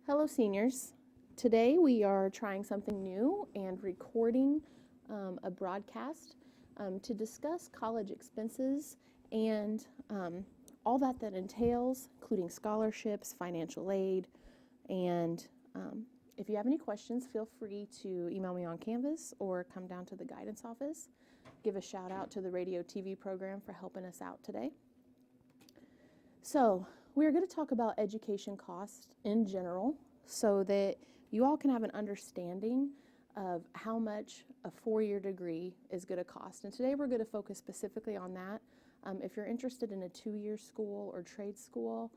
Hello, seniors. Today we are trying something new and recording a broadcast to discuss college expenses and all that entails, including scholarships, financial aid, and if you have any questions, feel free to email me on Canvas or come down to the guidance office. Give a shout out to the radio TV program for helping us out today. So we're going to talk about education costs in general so that you all can have an understanding of how much a four-year degree is going to cost. And today we're going to focus specifically on that. If you're interested in a two-year school or trade school,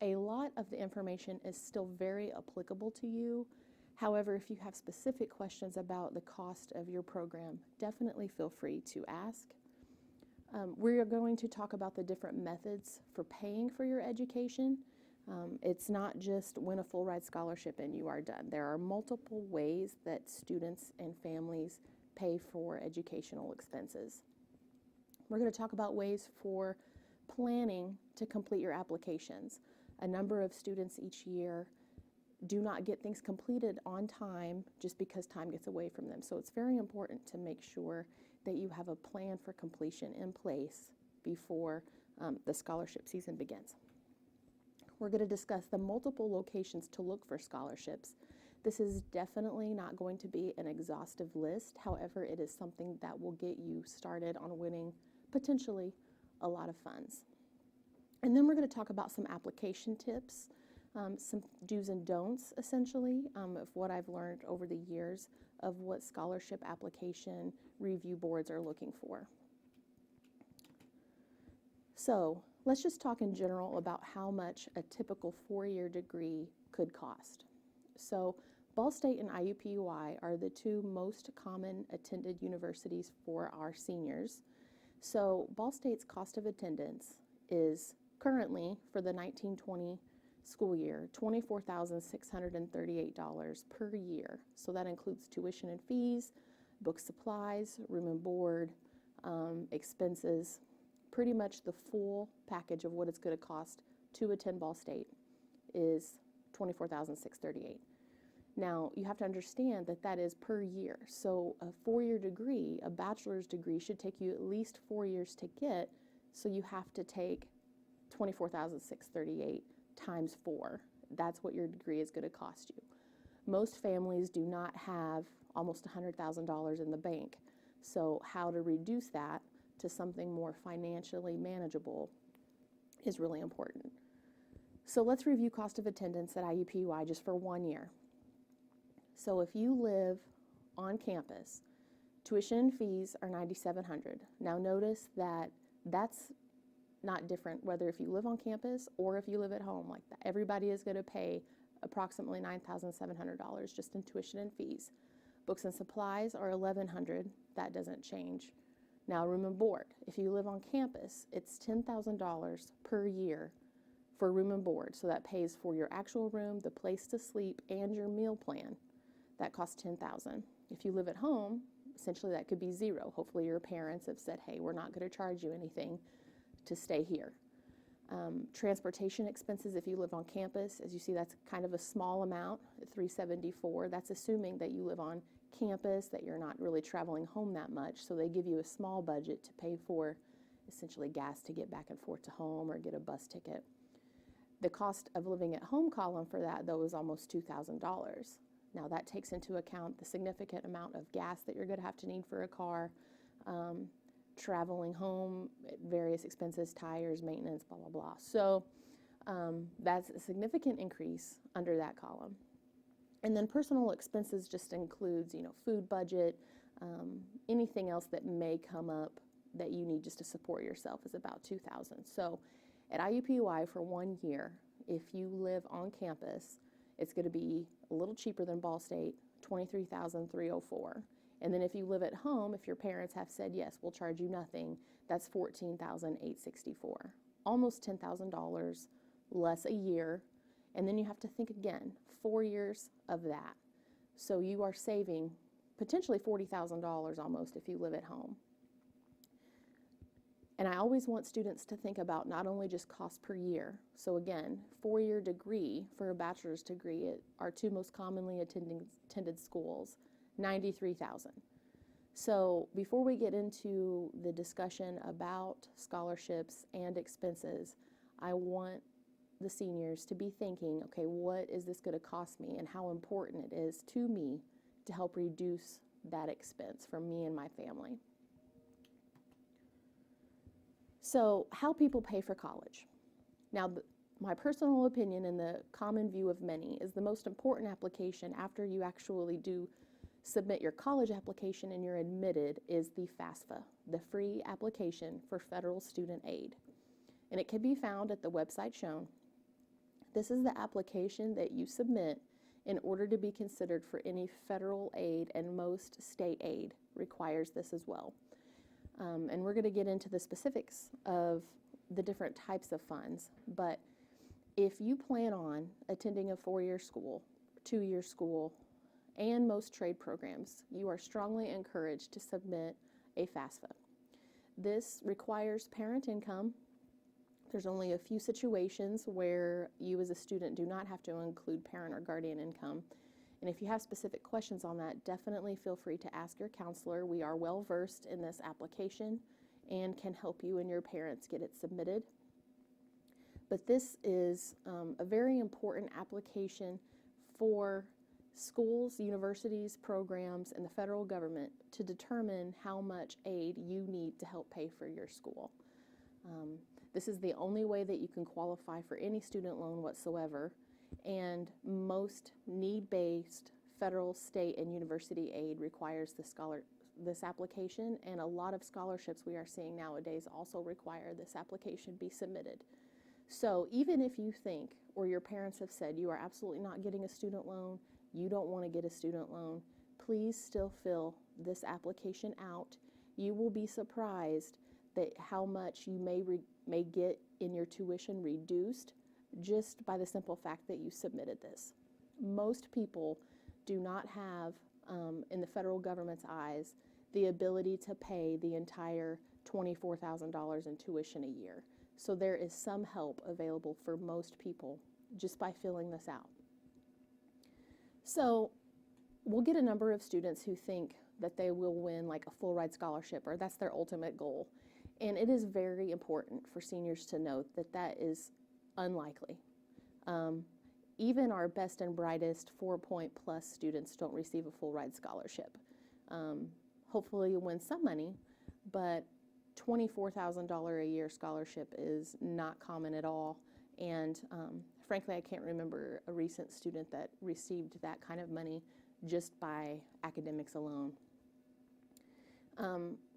a lot of the information is still very applicable to you. However, if you have specific questions about the cost of your program, definitely feel free to ask. We are going to talk about the different methods for paying for your education. It's not just win a full ride scholarship and you are done. There are multiple ways that students and families pay for educational expenses. We're going to talk about ways for planning to complete your applications. A number of students each year do not get things completed on time just because time gets away from them. So it's very important to make sure that you have a plan for completion in place before the scholarship season begins. We're going to discuss the multiple locations to look for scholarships. This is definitely not going to be an exhaustive list. However, it is something that will get you started on winning potentially a lot of funds. And then we're going to talk about some application tips, some do's and don'ts, essentially, of what I've learned over the years of what scholarship application review boards are looking for. So let's just talk in general about how much a typical four-year degree could cost. So Ball State and IUPUI are the two most common attended universities for our seniors. So Ball State's cost of attendance is currently, for the 1920 school year, $24,638 per year. So that includes tuition and fees, book supplies, room and board, expenses, pretty much the full package of what it's going to cost to attend Ball State is $24,638. Now, you have to understand that that is per year. So a four-year degree, a bachelor's degree, should take you at least 4 years to get, so you have to take $24,638 times 4. That's what your degree is going to cost you. Most families do not have almost $100,000 in the bank, so how to reduce that to something more financially manageable is really important. So let's review cost of attendance at IUPUI just for 1 year. So if you live on campus, tuition and fees are $9,700. Now notice that that's not different whether if you live on campus or if you live at home like that. Everybody is going to pay approximately $9,700 just in tuition and fees. Books and supplies are $1,100. That doesn't change. Now room and board. If you live on campus, it's $10,000 per year for room and board. So that pays for your actual room, the place to sleep, and your meal plan. That costs $10,000. If you live at home, essentially that could be zero. Hopefully your parents have said, hey, we're not going to charge you anything to stay here. Transportation expenses, if you live on campus, as you see, that's kind of a small amount, $374. That's assuming that you live on campus, that you're not really traveling home that much, so they give you a small budget to pay for essentially gas to get back and forth to home or get a bus ticket. The cost of living at home column for that, though, is almost $2,000. Now that takes into account the significant amount of gas that you're going to have to need for a car, traveling home, various expenses, tires, maintenance, blah, blah, blah. So that's a significant increase under that column. And then personal expenses just includes, food budget, anything else that may come up that you need just to support yourself is about $2,000. So at IUPUI for 1 year, if you live on campus, it's going to be a little cheaper than Ball State, $23,304. And then if you live at home, if your parents have said, yes, we'll charge you nothing, that's $14,864. Almost $10,000 less a year. And then you have to think again, 4 years of that. So you are saving potentially $40,000 almost if you live at home. And I always want students to think about not only just cost per year. So again, 4-year degree for a bachelor's degree at our two most commonly attended schools, $93,000. So before we get into the discussion about scholarships and expenses, I want the seniors to be thinking, okay, what is this going to cost me, and how important it is to me to help reduce that expense for me and my family. So how people pay for college. Now, my personal opinion and the common view of many is the most important application after you actually do submit your college application and you're admitted is the FAFSA, the free application for federal student aid. And it can be found at the website shown. This is the application that you submit in order to be considered for any federal aid, and most state aid requires this as well. And we're going to get into the specifics of the different types of funds, but if you plan on attending a 4-year school, 2-year school, and most trade programs, you are strongly encouraged to submit a FAFSA. This requires parent income. There's only a few situations where you as a student do not have to include parent or guardian income. And if you have specific questions on that, definitely feel free to ask your counselor. We are well versed in this application and can help you and your parents get it submitted. But this is a very important application for schools, universities, programs, and the federal government to determine how much aid you need to help pay for your school. This is the only way that you can qualify for any student loan whatsoever, and most need-based federal, state, and university aid requires this application, and a lot of scholarships we are seeing nowadays also require this application be submitted. So even if you think, or your parents have said, you are absolutely not getting a student loan, you don't want to get a student loan, please still fill this application out. You will be surprised that how much you may get in your tuition reduced just by the simple fact that you submitted this. Most people do not have, in the federal government's eyes, the ability to pay the entire $24,000 in tuition a year. So there is some help available for most people just by filling this out. So we'll get a number of students who think that they will win like a full ride scholarship, or that's their ultimate goal. And it is very important for seniors to note that that is unlikely. Even our best and brightest 4-point plus students don't receive a full ride scholarship. Hopefully you'll win some money, but $24,000 a year scholarship is not common at all. And frankly, I can't remember a recent student that received that kind of money just by academics alone.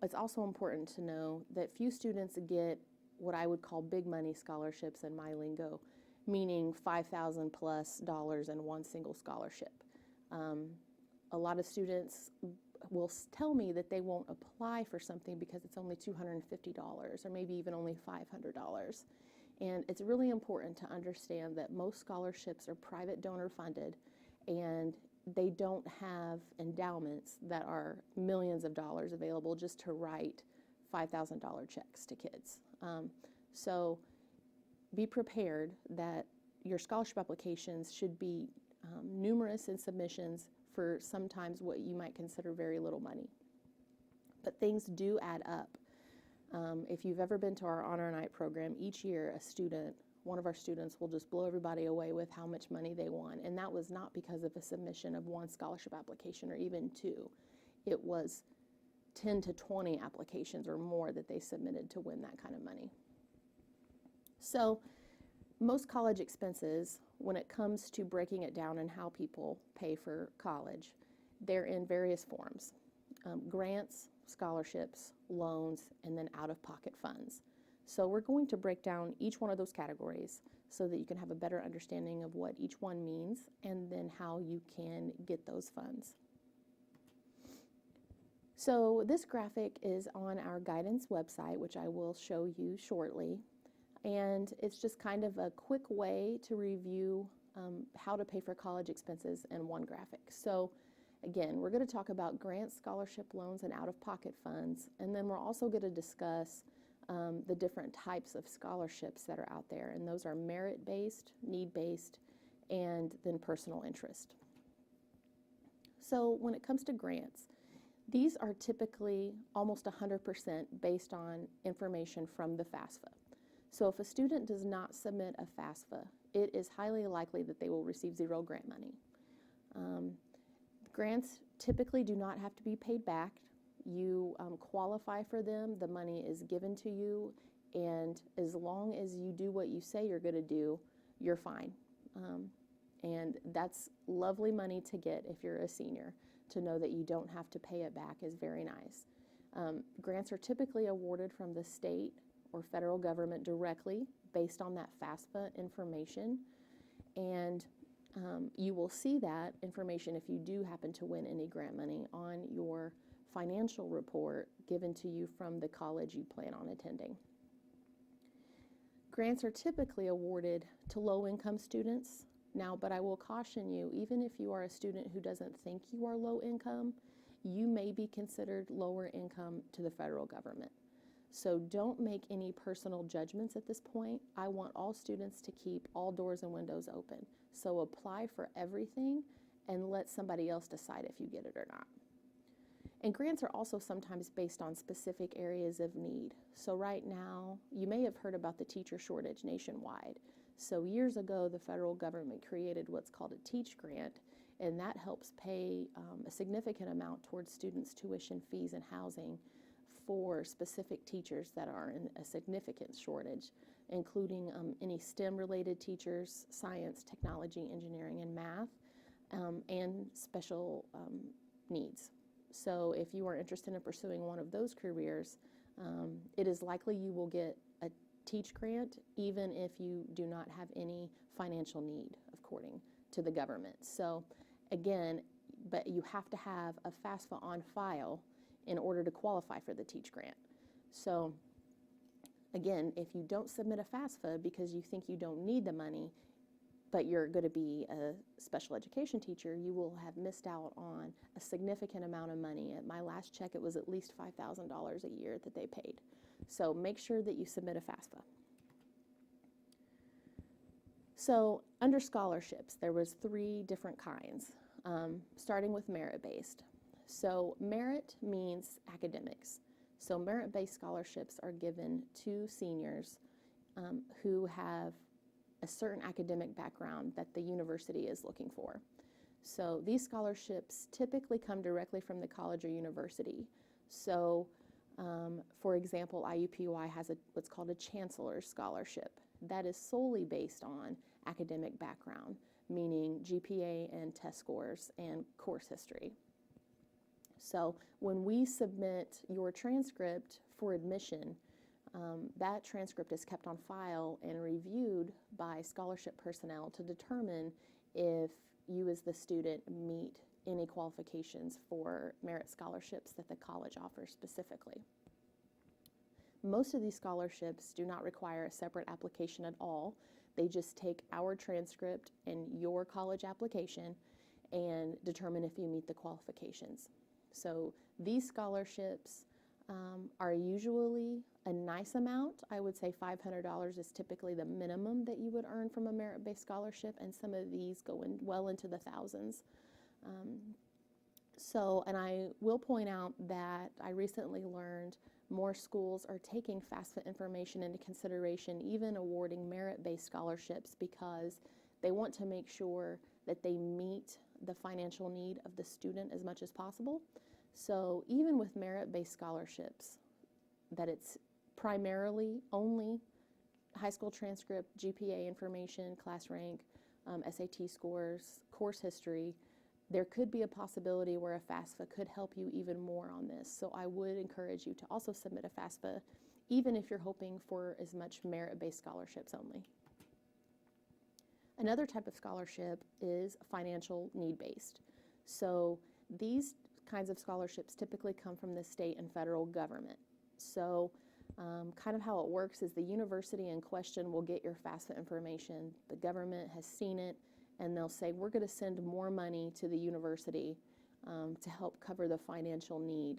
It's also important to know that few students get what I would call big money scholarships in my lingo, meaning $5,000 plus in one single scholarship. A lot of students will tell me that they won't apply for something because it's only $250 or maybe even only $500. And it's really important to understand that most scholarships are private donor funded, and they don't have endowments that are millions of dollars available just to write $5,000 checks to kids. So be prepared that your scholarship applications should be numerous in submissions for sometimes what you might consider very little money. But things do add up. If you've ever been to our Honor Night program, each year one of our students will just blow everybody away with how much money they won. And that was not because of a submission of one scholarship application or even two. It was 10 to 20 applications or more that they submitted to win that kind of money. So most college expenses, when it comes to breaking it down and how people pay for college, they're in various forms. Grants, scholarships, loans, and then out-of-pocket funds. So we're going to break down each one of those categories so that you can have a better understanding of what each one means and then how you can get those funds. So this graphic is on our guidance website, which I will show you shortly. And it's just kind of a quick way to review how to pay for college expenses in one graphic. So again, we're going to talk about grants, scholarship, loans, and out-of-pocket funds. And then we're also going to discuss the different types of scholarships that are out there, and those are merit-based, need-based, and then personal interest. So when it comes to grants, these are typically almost 100% based on information from the FAFSA. So if a student does not submit a FAFSA, it is highly likely that they will receive zero grant money. Grants typically do not have to be paid back. You qualify for them, the money is given to you, and as long as you do what you say you're going to do, you're fine. And that's lovely money to get if you're a senior. To know that you don't have to pay it back is very nice. Grants are typically awarded from the state or federal government directly based on that FAFSA information, and you will see that information if you do happen to win any grant money on your financial report given to you from the college you plan on attending. Grants are typically awarded to low-income students. Now, but I will caution you, even if you are a student who doesn't think you are low income, you may be considered lower income to the federal government. So don't make any personal judgments at this point. I want all students to keep all doors and windows open. So apply for everything and let somebody else decide if you get it or not. And grants are also sometimes based on specific areas of need. So right now, you may have heard about the teacher shortage nationwide. So years ago, the federal government created what's called a Teach Grant, and that helps pay a significant amount towards students' tuition fees and housing for specific teachers that are in a significant shortage, including any STEM-related teachers, science, technology, engineering, and math, and special needs. So if you are interested in pursuing one of those careers, it is likely you will get a Teach Grant even if you do not have any financial need, according to the government. So again, but you have to have a FAFSA on file in order to qualify for the Teach Grant. So again, if you don't submit a FAFSA because you think you don't need the money, but you're going to be a special education teacher, you will have missed out on a significant amount of money. At my last check, it was at least $5,000 a year that they paid. So make sure that you submit a FAFSA. So under scholarships, there was 3 different kinds, starting with merit-based. So merit means academics. So merit-based scholarships are given to seniors who have a certain academic background that the university is looking for. So these scholarships typically come directly from the college or university. So for example, IUPUI has what's called a Chancellor's Scholarship. That is solely based on academic background, meaning GPA and test scores and course history. So when we submit your transcript for admission, that transcript is kept on file and reviewed by scholarship personnel to determine if you as the student meet any qualifications for merit scholarships that the college offers specifically. Most of these scholarships do not require a separate application at all. They just take our transcript and your college application and determine if you meet the qualifications. So these scholarships are usually a nice amount. I would say $500 is typically the minimum that you would earn from a merit-based scholarship, and some of these go well into the thousands. And I will point out that I recently learned more schools are taking FAFSA information into consideration, even awarding merit-based scholarships, because they want to make sure that they meet the financial need of the student as much as possible. So even with merit-based scholarships, that it's primarily only high school transcript, GPA information, class rank, SAT scores, course history, there could be a possibility where a FAFSA could help you even more on this. So I would encourage you to also submit a FAFSA, even if you're hoping for as much merit-based scholarships only. Another type of scholarship is financial need-based. So these kinds of scholarships typically come from the state and federal government. So kind of how it works is the university in question will get your FAFSA information. The government has seen it, and they'll say, we're going to send more money to the university to help cover the financial need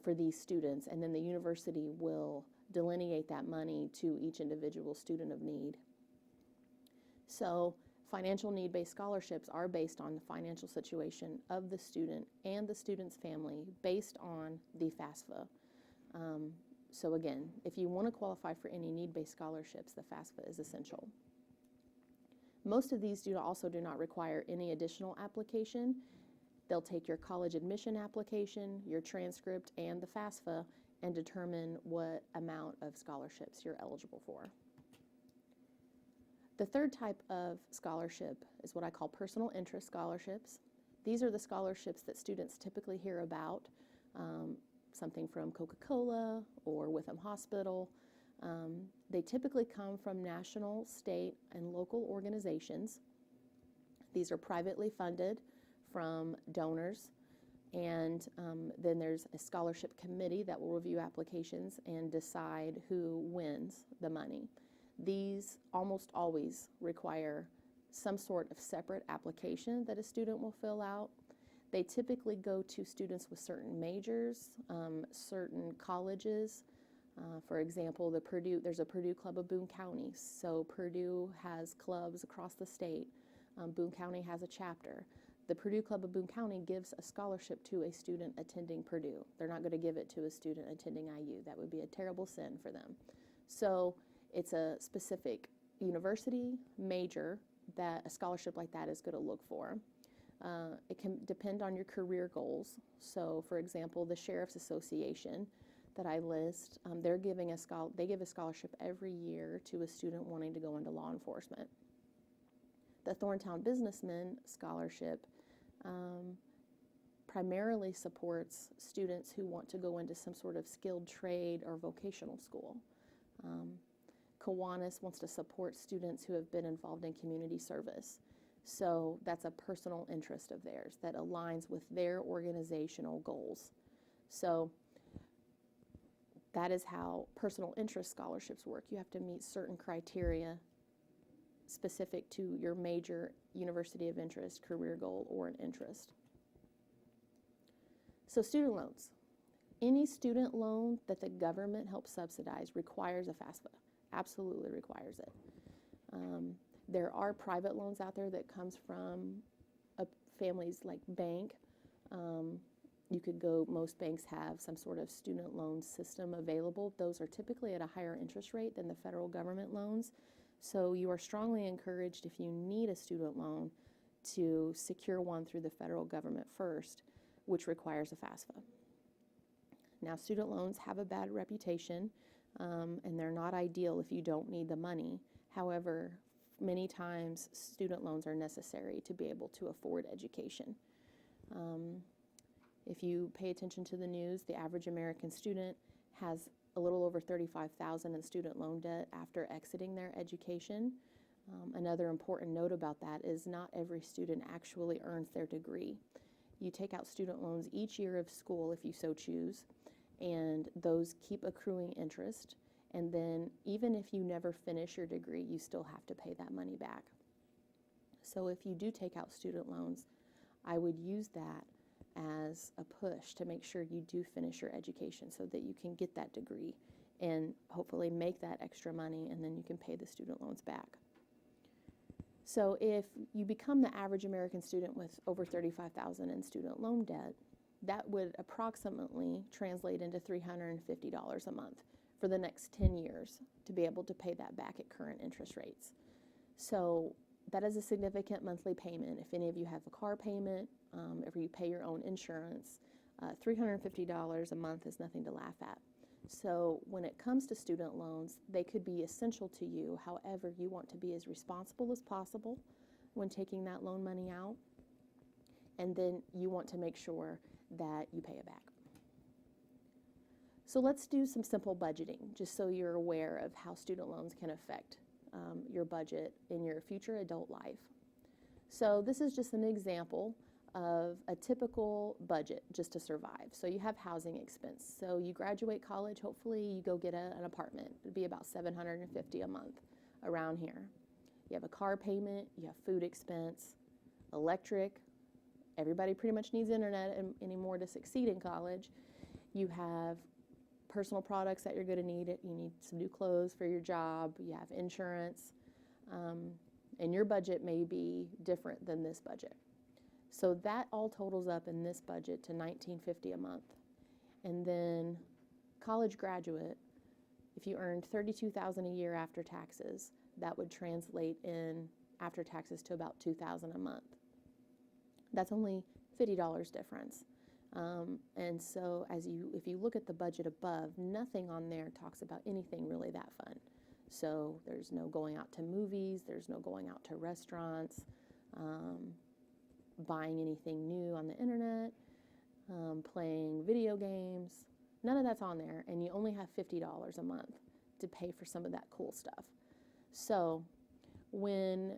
for these students. And then the university will delineate that money to each individual student of need. So financial need-based scholarships are based on the financial situation of the student and the student's family based on the FAFSA. So again, if you want to qualify for any need-based scholarships, the FAFSA is essential. Most of these also do not require any additional application. They'll take your college admission application, your transcript, and the FAFSA and determine what amount of scholarships you're eligible for. The third type of scholarship is what I call personal interest scholarships. These are the scholarships that students typically hear about, something from Coca-Cola or Witham Hospital. They typically come from national, state, and local organizations. These are privately funded from donors, and then there's a scholarship committee that will review applications and decide who wins the money. These almost always require some sort of separate application that a student will fill out. They typically go to students with certain majors, certain colleges. For example, there's a Purdue Club of Boone County, so Purdue has clubs across the state. Boone County has a chapter. The Purdue Club of Boone County gives a scholarship to a student attending Purdue. They're not going to give it to a student attending IU. That would be a terrible sin for them. So it's a specific university major that a scholarship like that is going to look for. It can depend on your career goals. So, for example, the Sheriff's Association that I list, they give a scholarship every year to a student wanting to go into law enforcement. The Thorntown Businessman Scholarship primarily supports students who want to go into some sort of skilled trade or vocational school. Kiwanis wants to support students who have been involved in community service. So that's a personal interest of theirs that aligns with their organizational goals. So that is how personal interest scholarships work. You have to meet certain criteria specific to your major, university of interest, career goal, or an interest. So student loans. Any student loan that the government helps subsidize requires a FAFSA. Absolutely requires it. There are private loans out there that comes from a family's like bank. Most banks have some sort of student loan system available. Those are typically at a higher interest rate than the federal government loans. So you are strongly encouraged, if you need a student loan, to secure one through the federal government first, which requires a FAFSA. Now, student loans have a bad reputation, and they're not ideal if you don't need the money. However, many times student loans are necessary to be able to afford education. If you pay attention to the news, the average American student has a little over $35,000 in student loan debt after exiting their education. Another important note about that is not every student actually earns their degree. You take out student loans each year of school if you so choose, and those keep accruing interest. And then even if you never finish your degree, you still have to pay that money back. So if you do take out student loans, I would use that as a push to make sure you do finish your education so that you can get that degree and hopefully make that extra money, and then you can pay the student loans back. So if you become the average American student with over $35,000 in student loan debt, that would approximately translate into $350 a month for the next 10 years to be able to pay that back at current interest rates. So that is a significant monthly payment. If any of you have a car payment, if you pay your own insurance, $350 a month is nothing to laugh at. So when it comes to student loans, they could be essential to you. However, you want to be as responsible as possible when taking that loan money out, and then you want to make sure that you pay it back. So let's do some simple budgeting, just so you're aware of how student loans can affect your budget in your future adult life. So this is just an example of a typical budget just to survive. So you have housing expense. So you graduate college, hopefully you go get an apartment. It'd be about $750 a month around here. You have a car payment, you have food expense, electric. Everybody pretty much needs internet anymore to succeed in college. You have personal products that you're going to need. You need some new clothes for your job. You have insurance. And your budget may be different than this budget. So that all totals up in this budget to $19.50 a month. And then college graduate, if you earned $32,000 a year after taxes, that would translate in after taxes to about $2,000 a month. That's only $50 difference. And so if you look at the budget above, nothing on there talks about anything really that fun. So there's no going out to movies, there's no going out to restaurants, buying anything new on the internet, playing video games. None of that's on there, and you only have $50 a month to pay for some of that cool stuff. So when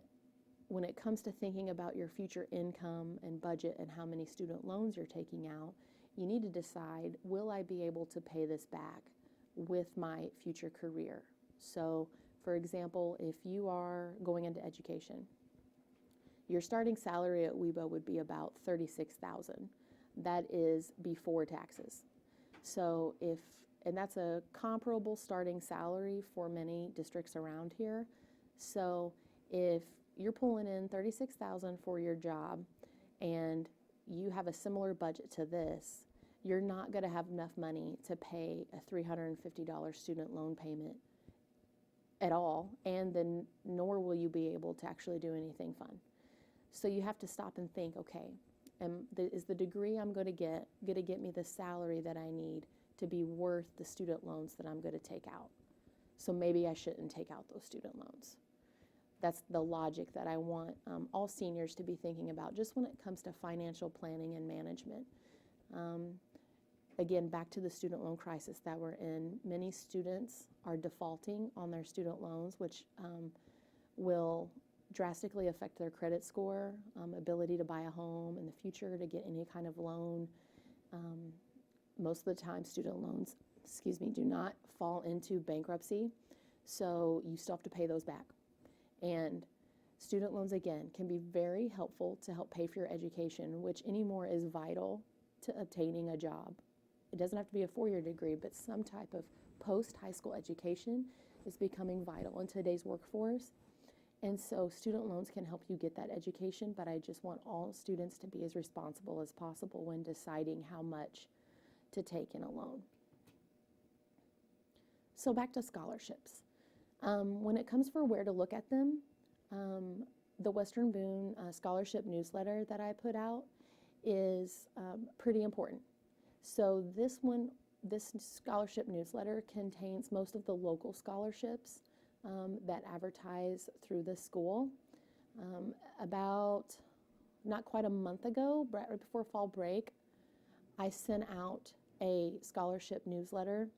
it comes to thinking about your future income and budget and how many student loans you're taking out, you need to decide, will I be able to pay this back with my future career? So, for example, if you are going into education, your starting salary at WeBo would be about $36,000. That is before taxes. So and that's a comparable starting salary for many districts around here. So if you're pulling in $36,000 for your job and you have a similar budget to this, you're not going to have enough money to pay a $350 student loan payment at all, and then nor will you be able to actually do anything fun. So you have to stop and think, okay, is the degree I'm going to get me the salary that I need to be worth the student loans that I'm going to take out? So maybe I shouldn't take out those student loans. That's the logic that I want all seniors to be thinking about just when it comes to financial planning and management. Again, back to the student loan crisis that we're in, many students are defaulting on their student loans, which will drastically affect their credit score, ability to buy a home in the future, to get any kind of loan. Most of the time, student loans, do not fall into bankruptcy, so you still have to pay those back. And student loans, again, can be very helpful to help pay for your education, which anymore is vital to obtaining a job. It doesn't have to be a four-year degree, but some type of post-high school education is becoming vital in today's workforce. And so student loans can help you get that education, but I just want all students to be as responsible as possible when deciding how much to take in a loan. So back to scholarships. When it comes for where to look at them, the Western Boone scholarship newsletter that I put out is pretty important. So this scholarship newsletter contains most of the local scholarships that advertise through the school. About not quite a month ago, right before fall break, I sent out a scholarship newsletter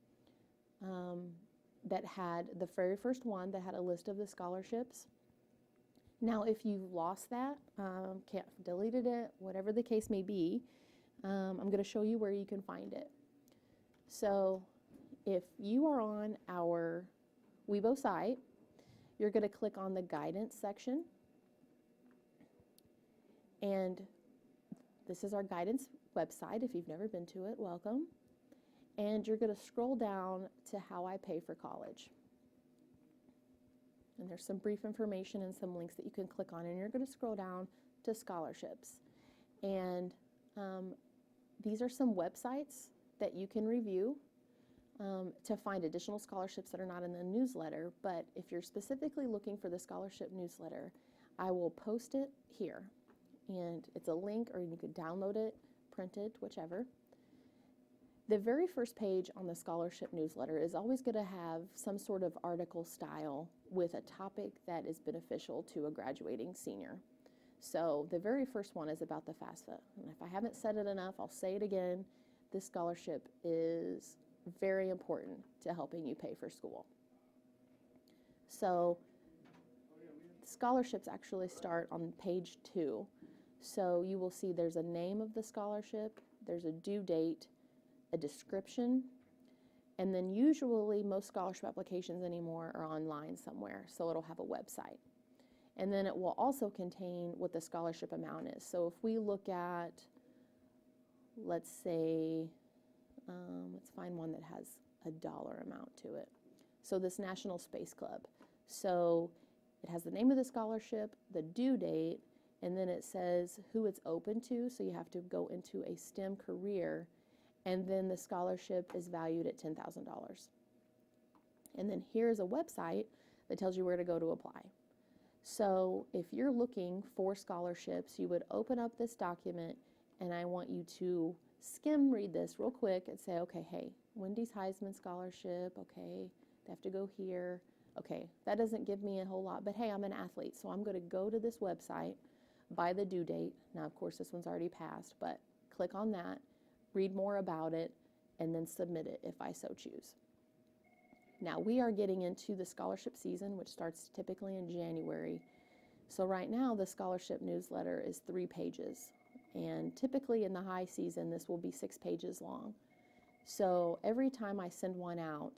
that had the very first one that had a list of the scholarships. Now, if you've lost that, deleted it, whatever the case may be, I'm going to show you where you can find it. So if you are on our WeBo site, you're going to click on the guidance section. And this is our guidance website. If you've never been to it, welcome. And you're going to scroll down to how I pay for college. And there's some brief information and some links that you can click on, and you're going to scroll down to scholarships. And these are some websites that you can review to find additional scholarships that are not in the newsletter. But if you're specifically looking for the scholarship newsletter, I will post it here. And it's a link, or you could download it, print it, whichever. The very first page on the scholarship newsletter is always going to have some sort of article style with a topic that is beneficial to a graduating senior. So the very first one is about the FAFSA. And if I haven't said it enough, I'll say it again. This scholarship is very important to helping you pay for school. So scholarships actually start on page 2. So you will see there's a name of the scholarship, there's a due date, a description, and then usually most scholarship applications anymore are online somewhere, so it'll have a website. And then it will also contain what the scholarship amount is. So if we look at, let's say, let's find one that has a dollar amount to it. So this National Space Club. So it has the name of the scholarship, the due date, and then it says who it's open to. So you have to go into a STEM career, and then the scholarship is valued at $10,000. And then here's a website that tells you where to go to apply. So if you're looking for scholarships, you would open up this document, and I want you to skim read this real quick and say, okay, hey, Wendy's Heisman Scholarship, okay, they have to go here. Okay, that doesn't give me a whole lot, but hey, I'm an athlete, so I'm going to go to this website by the due date. Now, of course, this one's already passed, but click on that, read more about it, and then submit it if I so choose. Now, we are getting into the scholarship season, which starts typically in January. So right now, the scholarship newsletter is 3 pages. And typically in the high season, this will be 6 pages long. So every time I send one out,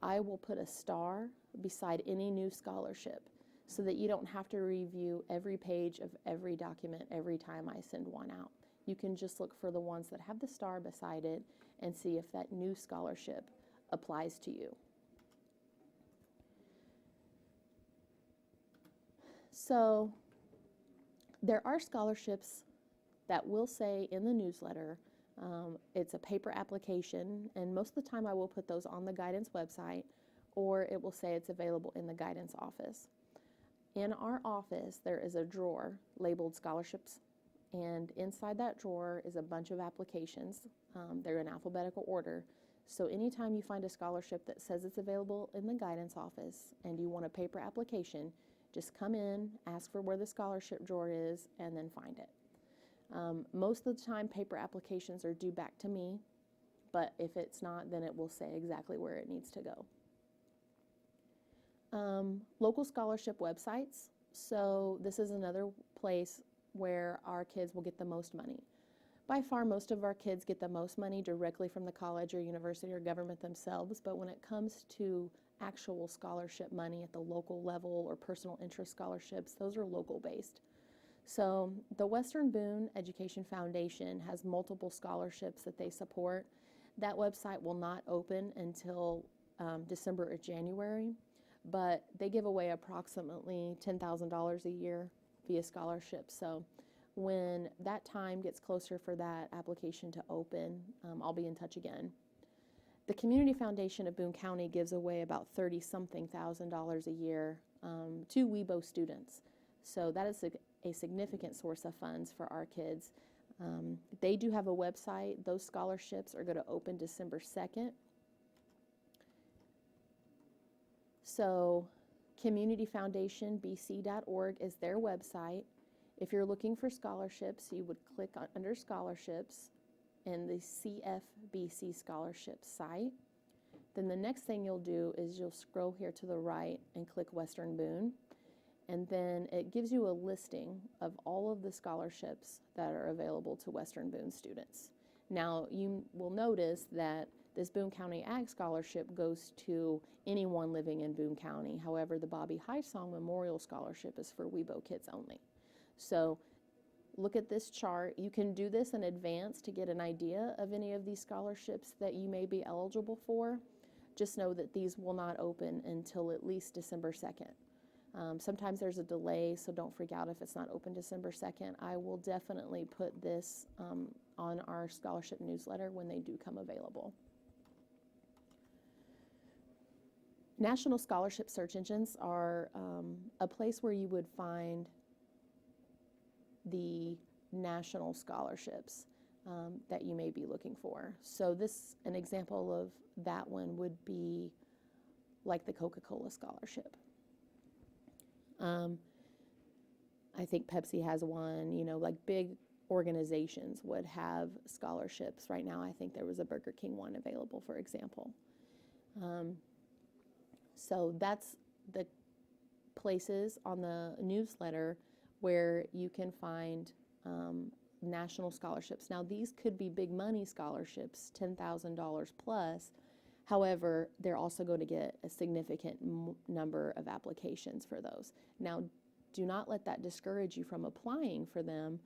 I will put a star beside any new scholarship so that you don't have to review every page of every document every time I send one out. You can just look for the ones that have the star beside it and see if that new scholarship applies to you. So there are scholarships that will say in the newsletter, it's a paper application, and most of the time I will put those on the guidance website, or it will say it's available in the guidance office. In our office, there is a drawer labeled scholarships, and inside that drawer is a bunch of applications. They're in alphabetical order. So anytime you find a scholarship that says it's available in the guidance office and you want a paper application, just come in, ask for where the scholarship drawer is, and then find it. Most of the time, paper applications are due back to me, but if it's not, then it will say exactly where it needs to go. Local scholarship websites. So this is another place where our kids will get the most money. By far, most of our kids get the most money directly from the college or university or government themselves, but when it comes to actual scholarship money at the local level or personal interest scholarships, those are local based. So the Western Boone Education Foundation has multiple scholarships that they support. That website will not open until December or January, but they give away approximately $10,000 a year via scholarships. So when that time gets closer for that application to open, I'll be in touch again. The Community Foundation of Boone County gives away about $30-something thousand a year to WeBo students. So that is a significant source of funds for our kids. They do have a website. Those scholarships are going to open December 2nd. So communityfoundationbc.org is their website. If you're looking for scholarships, you would click on under scholarships and the CFBC scholarships site. Then the next thing you'll do is you'll scroll here to the right and click Western Boone. And then it gives you a listing of all of the scholarships that are available to Western Boone students. Now, you will notice that this Boone County Ag Scholarship goes to anyone living in Boone County. However, the Bobby Highsong Memorial Scholarship is for WeBo kids only. So look at this chart. You can do this in advance to get an idea of any of these scholarships that you may be eligible for. Just know that these will not open until at least December 2nd. Sometimes there's a delay, so don't freak out if it's not open December 2nd. I will definitely put this on our scholarship newsletter when they do come available. National scholarship search engines are a place where you would find the national scholarships that you may be looking for. So an example of that one would be like the Coca-Cola scholarship. I think Pepsi has one, like big organizations would have scholarships. Right now, I think there was a Burger King one available, for example. So that's the places on the newsletter where you can find national scholarships. Now, these could be big money scholarships, $10,000 plus. However, they're also going to get a significant number of applications for those. Now, do not let that discourage you from applying for them.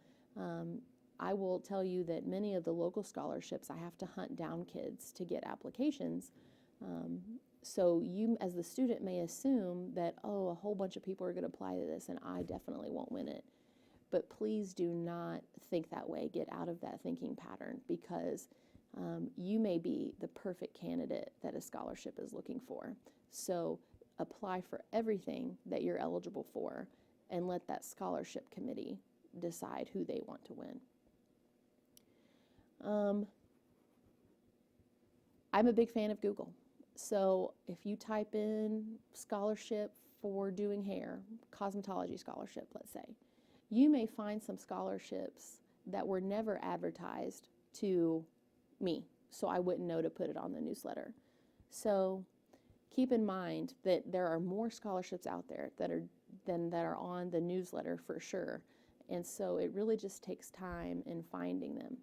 I will tell you that many of the local scholarships, I have to hunt down kids to get applications. So you, as the student, may assume that, oh, a whole bunch of people are going to apply to this and I definitely won't win it. But please do not think that way. Get out of that thinking pattern, because you may be the perfect candidate that a scholarship is looking for. So apply for everything that you're eligible for and let that scholarship committee decide who they want to win. I'm a big fan of Google. So if you type in scholarship for doing hair, cosmetology scholarship, let's say, you may find some scholarships that were never advertised to me, so I wouldn't know to put it on the newsletter. So keep in mind that there are more scholarships out there that are on the newsletter for sure. And so it really just takes time in finding them.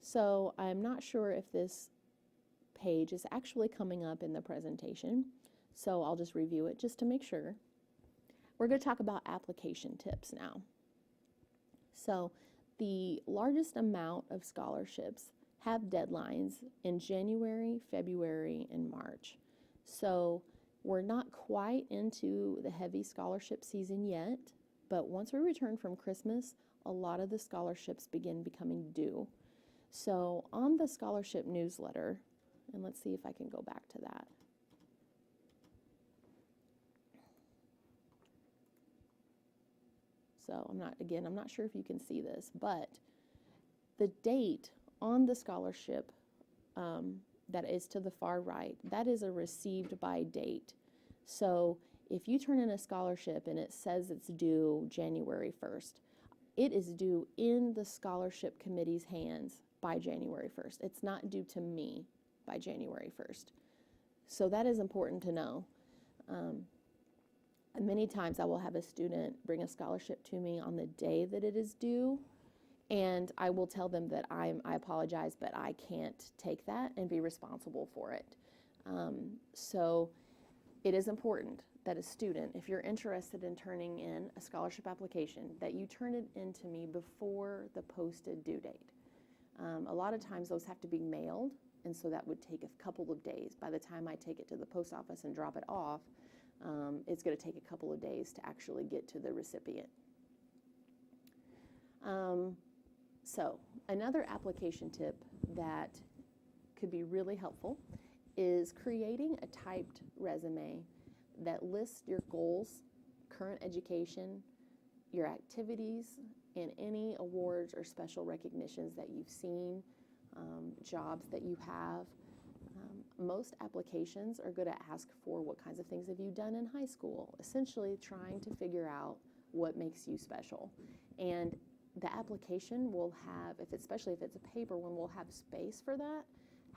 So I'm not sure if this page is actually coming up in the presentation, so I'll just review it just to make sure. We're going to talk about application tips now. So the largest amount of scholarships have deadlines in January, February, and March. So we're not quite into the heavy scholarship season yet, but once we return from Christmas, a lot of the scholarships begin becoming due. So on the scholarship newsletter, and let's see if I can go back to that. So I'm not sure if you can see this, but the date on the scholarship that is to the far right, that is a received by date. So if you turn in a scholarship and it says it's due January 1st, it is due in the scholarship committee's hands by January 1st. It's not due to me by January 1st. So that is important to know. Many times I will have a student bring a scholarship to me on the day that it is due, and I will tell them that I apologize, but I can't take that and be responsible for it. So it is important that a student, if you're interested in turning in a scholarship application, that you turn it in to me before the posted due date. A lot of times those have to be mailed, and so that would take a couple of days. By the time I take it to the post office and drop it off, it's going to take a couple of days to actually get to the recipient. So another application tip that could be really helpful is creating a typed resume that lists your goals, current education, your activities, and any awards or special recognitions that you've seen, jobs that you have. Most applications are going to ask for what kinds of things have you done in high school, essentially trying to figure out what makes you special. And the application will have, especially if it's a paper one, will have space for that.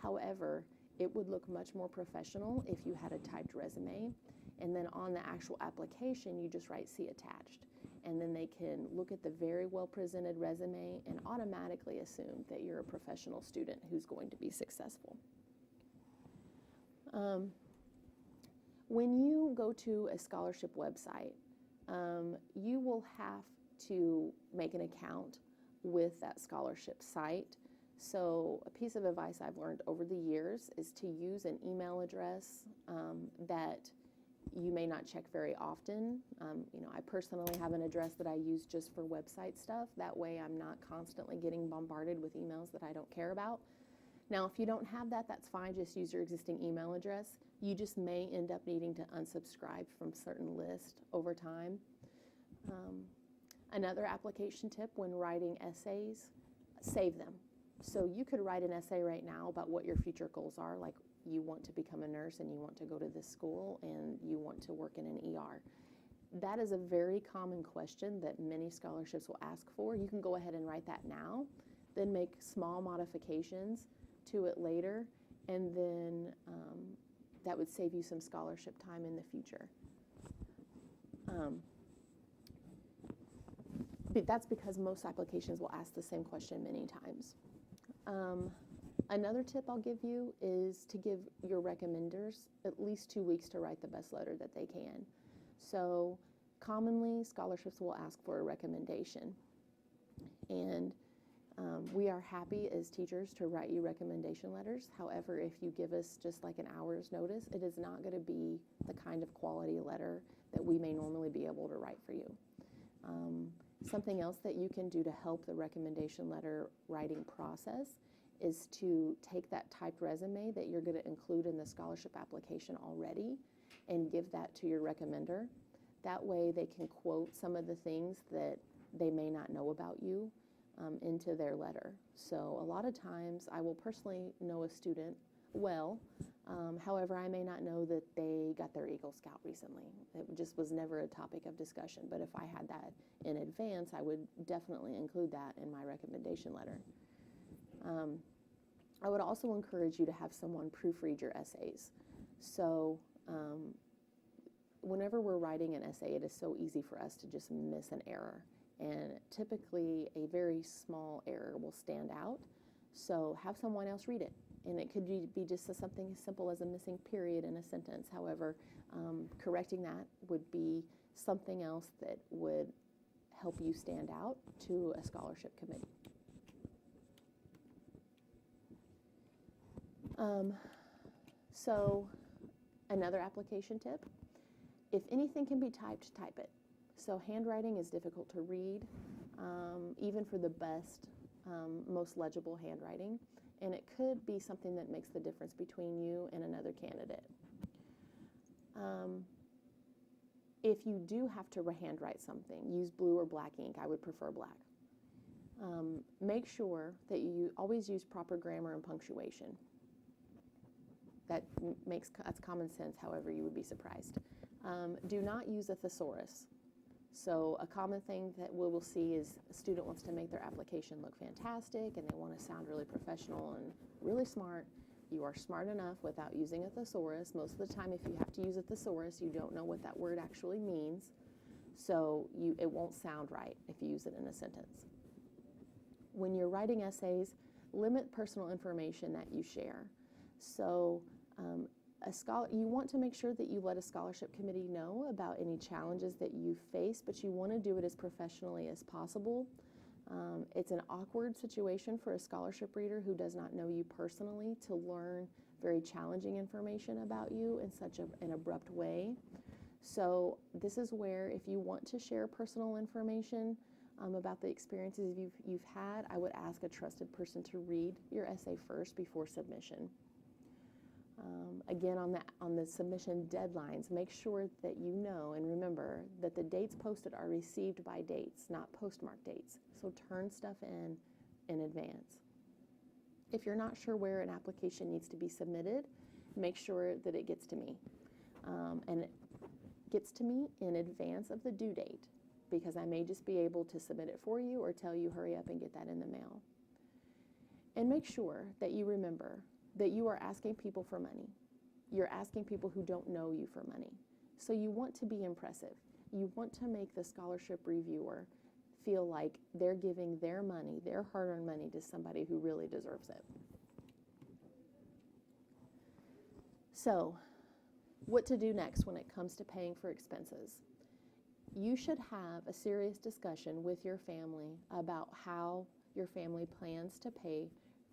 However, it would look much more professional if you had a typed resume, and then on the actual application you just write "see attached," and then they can look at the very well presented resume and automatically assume that you're a professional student who's going to be successful. When you go to a scholarship website, you will have to make an account with that scholarship site. So a piece of advice I've learned over the years is to use an email address that you may not check very often. I personally have an address that I use just for website stuff. That way I'm not constantly getting bombarded with emails that I don't care about. Now, if you don't have that, that's fine. Just use your existing email address. You just may end up needing to unsubscribe from certain lists over time. Another application tip when writing essays, save them. So you could write an essay right now about what your future goals are, like you want to become a nurse and you want to go to this school and you want to work in an ER. That is a very common question that many scholarships will ask for. You can go ahead and write that now, then make small modifications to it later, and then that would save you some scholarship time in the future. That's because most applications will ask the same question many times. Another tip I'll give you is to give your recommenders at least 2 weeks to write the best letter that they can. So commonly scholarships will ask for a recommendation. And we are happy as teachers to write you recommendation letters. However, if you give us just like an hour's notice, it is not going to be the kind of quality letter that we may normally be able to write for you. Something else that you can do to help the recommendation letter writing process is to take that typed resume that you're going to include in the scholarship application already and give that to your recommender. That way they can quote some of the things that they may not know about you into their letter. So a lot of times I will personally know a student well, however, I may not know that they got their Eagle Scout recently. It just was never a topic of discussion, but if I had that in advance, I would definitely include that in my recommendation letter. I would also encourage you to have someone proofread your essays. So whenever we're writing an essay, it is so easy for us to just miss an error. And typically a very small error will stand out. So have someone else read it. And it could be just something as simple as a missing period in a sentence. However, correcting that would be something else that would help you stand out to a scholarship committee. So another application tip, if anything can be typed, type it. So handwriting is difficult to read, even for the best, most legible handwriting, and it could be something that makes the difference between you and another candidate. If you do have to handwrite something, use blue or black ink. I would prefer black. Make sure that you always use proper grammar and punctuation. That's common sense, however, you would be surprised. Do not use a thesaurus. So a common thing that we will see is a student wants to make their application look fantastic and they want to sound really professional and really smart. You are smart enough without using a thesaurus. Most of the time, if you have to use a thesaurus, you don't know what that word actually means. So it won't sound right if you use it in a sentence. When you're writing essays, limit personal information that you share. So you want to make sure that you let a scholarship committee know about any challenges that you face, but you want to do it as professionally as possible. It's an awkward situation for a scholarship reader who does not know you personally to learn very challenging information about you in such an abrupt way. So this is where, if you want to share personal information about the experiences you've had, I would ask a trusted person to read your essay first before submission. Again, on the submission deadlines, make sure that you know and remember that the dates posted are received by dates, not postmark dates. So turn stuff in advance. If you're not sure where an application needs to be submitted, make sure that it gets to me. And it gets to me in advance of the due date, because I may just be able to submit it for you or tell you hurry up and get that in the mail. And make sure that you remember that you are asking people for money. You're asking people who don't know you for money. So you want to be impressive. You want to make the scholarship reviewer feel like they're giving their money, their hard-earned money, to somebody who really deserves it. So, what to do next when it comes to paying for expenses? You should have a serious discussion with your family about how your family plans to pay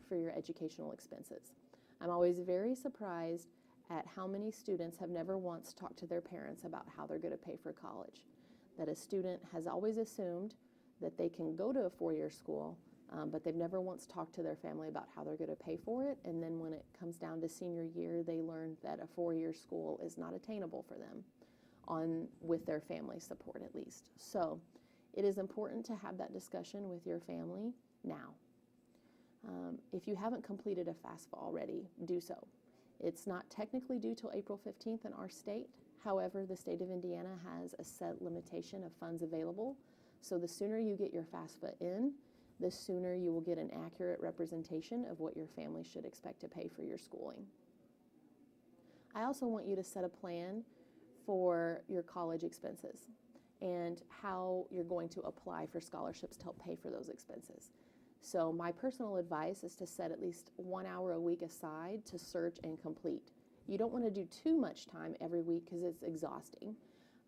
for your educational expenses. I'm always very surprised at how many students have never once talked to their parents about how they're going to pay for college. That a student has always assumed that they can go to a four-year school, but they've never once talked to their family about how they're going to pay for it. And then when it comes down to senior year, they learn that a four-year school is not attainable for them, with their family support at least. So it is important to have that discussion with your family now. If you haven't completed a FAFSA already, do so. It's not technically due till April 15th in our state. However, the state of Indiana has a set limitation of funds available. So the sooner you get your FAFSA in, the sooner you will get an accurate representation of what your family should expect to pay for your schooling. I also want you to set a plan for your college expenses and how you're going to apply for scholarships to help pay for those expenses. So my personal advice is to set at least 1 hour a week aside to search and complete. You don't want to do too much time every week because it's exhausting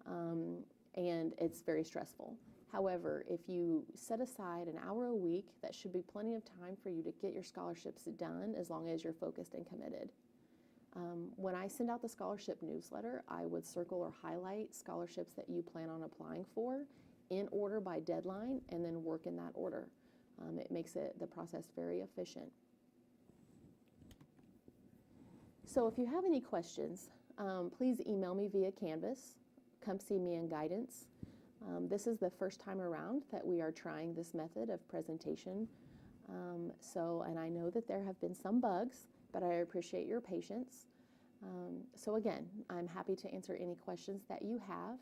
and it's very stressful. However, if you set aside an hour a week, that should be plenty of time for you to get your scholarships done as long as you're focused and committed. When I send out the scholarship newsletter, I would circle or highlight scholarships that you plan on applying for in order by deadline and then work in that order. It makes the process very efficient. So if you have any questions, please email me via Canvas. Come see me in guidance. This is the first time around that we are trying this method of presentation. And I know that there have been some bugs, but I appreciate your patience. So again, I'm happy to answer any questions that you have.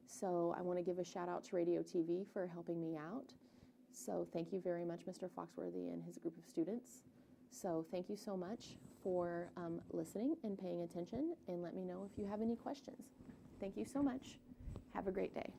So I want to give a shout out to Radio TV for helping me out. So thank you very much, Mr. Foxworthy and his group of students. So thank you so much for listening and paying attention, and let me know if you have any questions. Thank you so much. Have a great day.